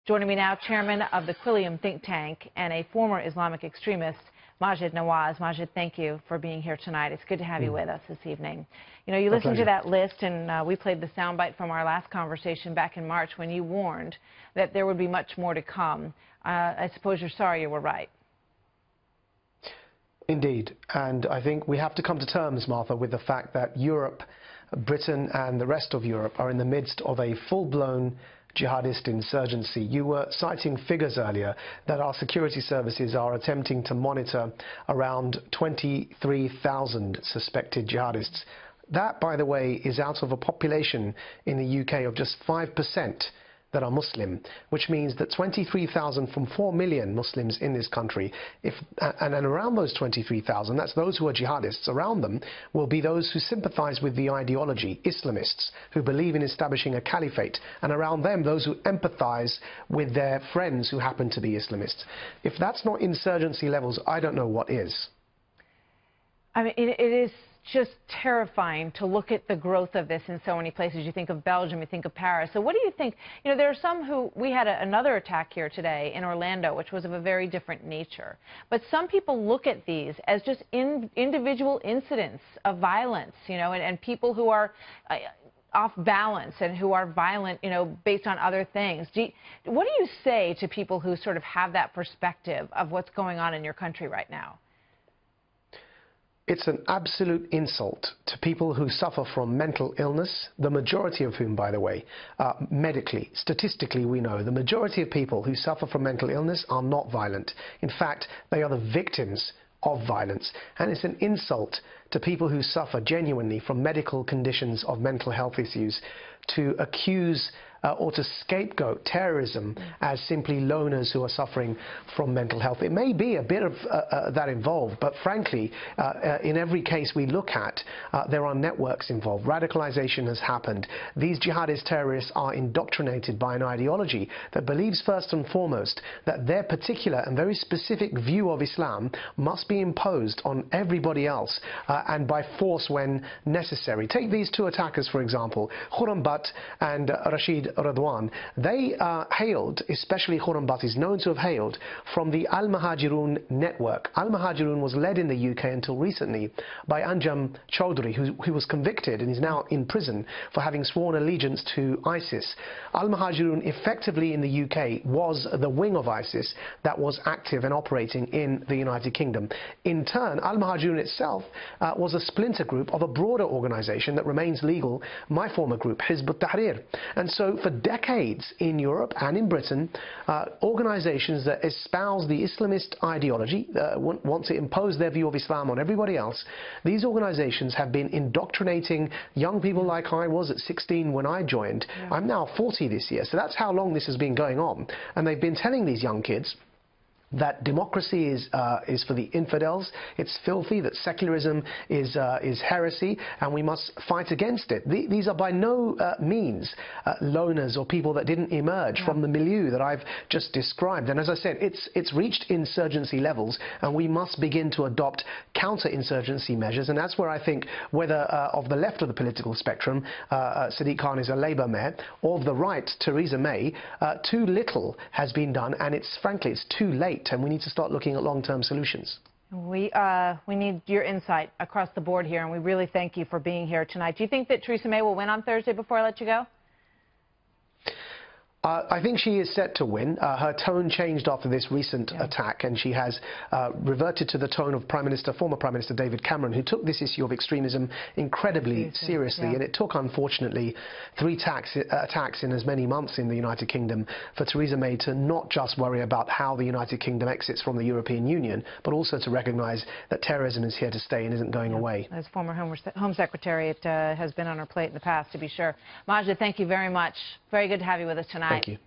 Joining me now, chairman of the Quilliam think tank and a former Islamic extremist, Maajid Nawaz. Maajid, thank you for being here tonight. It's good to have you with us this evening. You know, you listened to that list, and we played the soundbite from our last conversation back in March when you warned that there would be much more to come. I suppose you're sorry you were right. Indeed. And I think we have to come to terms, Martha, with the fact that Europe, Britain and the rest of Europe are in the midst of a full-blown jihadist insurgency. You were citing figures earlier that our security services are attempting to monitor around 23,000 suspected jihadists. That, by the way, is out of a population in the UK of just 5% that are Muslim, which means that 23,000 from 4 million Muslims in this country, and around those 23,000, that's those who are jihadists, around them will be those who sympathize with the ideology, Islamists, who believe in establishing a caliphate, and around them those who empathize with their friends who happen to be Islamists. If that's not insurgency levels, I don't know what is. I mean, it is just terrifying to look at the growth of this in so many places. You think of Belgium, you think of Paris. So what do you think? You know, there are some who, we had another attack here today in Orlando, which was of a very different nature. But some people look at these as just individual incidents of violence, you know, and people who are off balance and who are violent, you know, based on other things. What do you say to people who sort of have that perspective of what's going on in your country right now? It's an absolute insult to people who suffer from mental illness, the majority of whom, by the way, medically, statistically we know, the majority of people who suffer from mental illness are not violent. In fact, they are the victims of violence. And it's an insult to people who suffer genuinely from medical conditions of mental health issues to accuse or to scapegoat terrorism as simply loners who are suffering from mental health. It may be a bit of that involved, but frankly, in every case we look at, there are networks involved. Radicalization has happened. These jihadist terrorists are indoctrinated by an ideology that believes first and foremost that their particular and very specific view of Islam must be imposed on everybody else and by force when necessary. Take these two attackers, for example, Khurram Butt and Rashid Radwan. They hailed, especially Khurram Butt is known to have hailed from the Al-Muhajirun network. Al-Muhajirun was led in the UK until recently by Anjum Chowdhury, who was convicted and is now in prison for having sworn allegiance to ISIS. Al-Muhajirun effectively in the UK was the wing of ISIS that was active and operating in the United Kingdom. In turn, Al-Muhajirun itself was a splinter group of a broader organization that remains legal, my former group, Hizb ut-Tahrir. And so for decades in Europe and in Britain, organizations that espouse the Islamist ideology, want to impose their view of Islam on everybody else, these organizations have been indoctrinating young people like I was at 16 when I joined. Yeah. I'm now 40 this year, so that's how long this has been going on. And they've been telling these young kids that democracy is for the infidels, it's filthy, that secularism is heresy, and we must fight against it. These are by no means loners or people that didn't emerge from the milieu that I've just described. And as I said, it's reached insurgency levels, and we must begin to adopt counter-insurgency measures. And that's where I think whether of the left of the political spectrum, Sadiq Khan is a Labour mayor, or of the right, Theresa May, too little has been done, and frankly, it's too late. And we need to start looking at long-term solutions. We need your insight across the board here, and we really thank you for being here tonight. Do you think that Theresa May will win on Thursday before I let you go? I think she is set to win. Her tone changed after this recent attack, and she has reverted to the tone of former Prime Minister David Cameron, who took this issue of extremism incredibly seriously. And it took, unfortunately, 3 attacks in as many months in the United Kingdom for Theresa May to not just worry about how the United Kingdom exits from the European Union, but also to recognize that terrorism is here to stay and isn't going away. As former Home Secretary, it has been on her plate in the past, to be sure. Maajid, thank you very much. Very good to have you with us tonight. Thank you.